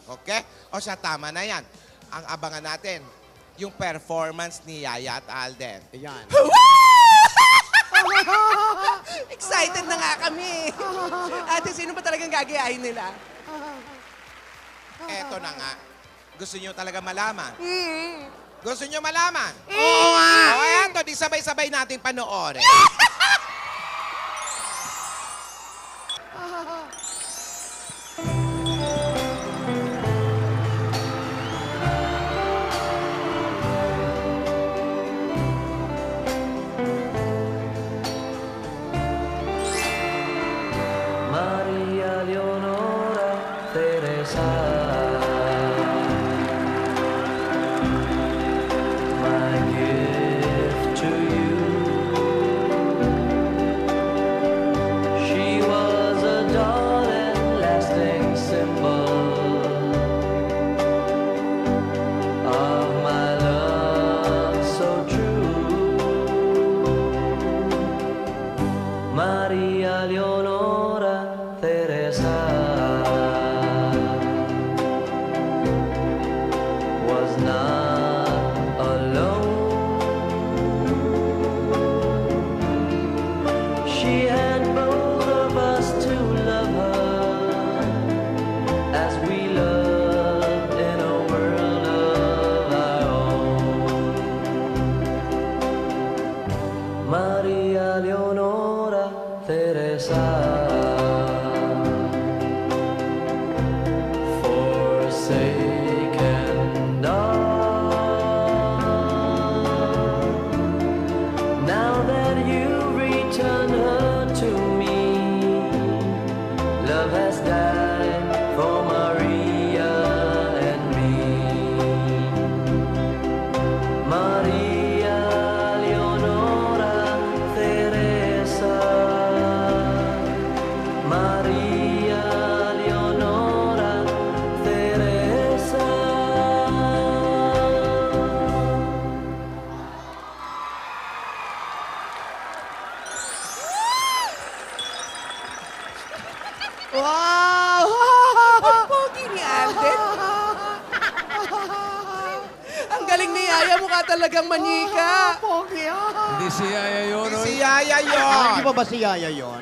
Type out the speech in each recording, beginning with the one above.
Okay? O siya, tama na yan. Ang abangan natin, yung performance ni Yaya at Alden. Ayan. Excited na nga kami. Ate, sino ba talagang gagayahin nila? Eto na nga. Gusto nyo talaga malaman? Gusto nyo malaman? Oo nga! O ayan to, di sabay-sabay natin panoorin. Maria Leonora Teresa, my gift to you. She was a darling, lasting symbol of my love so true. Maria Leonora Teresa was not alone. She had both of us to love her as we loved in a world of our own. Maria Leonora Teresa, forsaken dark. Now that you return her to me, love has died for Maria and me. Maria Leonora Teresa, Maria Leonora Teresa. Wow! Ang pogi ni Alden. Ang galing ni Yaya, mukha talagang manika. Pogi ah! Hindi si Yaya yun. Hindi si Yaya yun. Hindi pa ba si Yaya yon?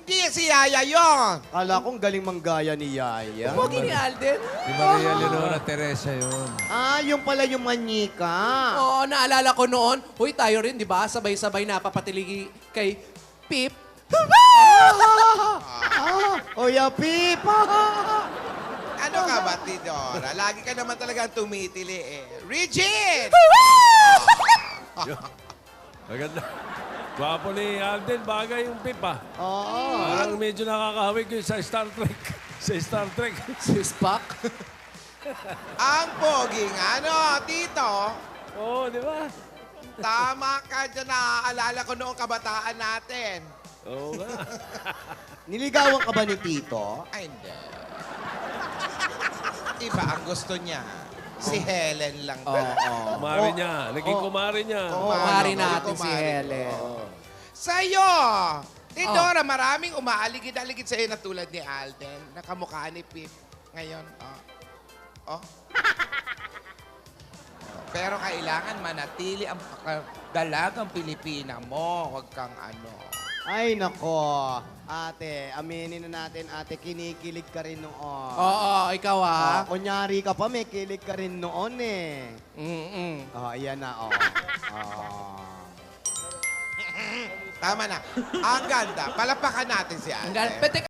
Hindi si Yaya yun. Kala kong galing manggaya ni Yaya. Pogi ni Alden. Si Maria Leonora Teresa yun. Ah, yung pala yung manika. Oo, naalala ko noon. Huy, tayo rin, di ba? Sabay-sabay napapatili kay Pip. Oh, ya Pip! Ano ka ba, Tidora? Lagi ka naman talagang tumitili eh. Regine! Maganda. Gwapo ni Alden, bagay yung Pip ah. Oo. Parang medyo nakakahawig yun sa Star Trek. Sa Star Trek. Si Spock. Ang poging ano, Tito. Oo, di ba? Tama ka dyan. Naaalala ko noong kabataan natin. Oo nga. Niligawan ka ba ni Tito? Ay, hindi. Iba ang gusto niya. Si Helen lang talaga. Kumari niya. Naging kumari niya. Kumari Ano, natin si kumari. Helen. Sa'yo! Tidora, maraming umaaligid-aligid sa'yo na tulad ni Alden. Nakamukha ni Pip. Ngayon, oh. Pero kailangan manatili ang dalagang Pilipina mo. Huwag kang ano. Ay, nako. Ate, aminin na natin, ate, kinikilig ka rin noon. Oo, ikaw ah. Kunyari ka pa, may kilig ka rin noon eh. Mm-mm. Oh, ayan na, oh. Tama na. Ang ganda. Palapakan natin si Ang Alden. gal- Pwede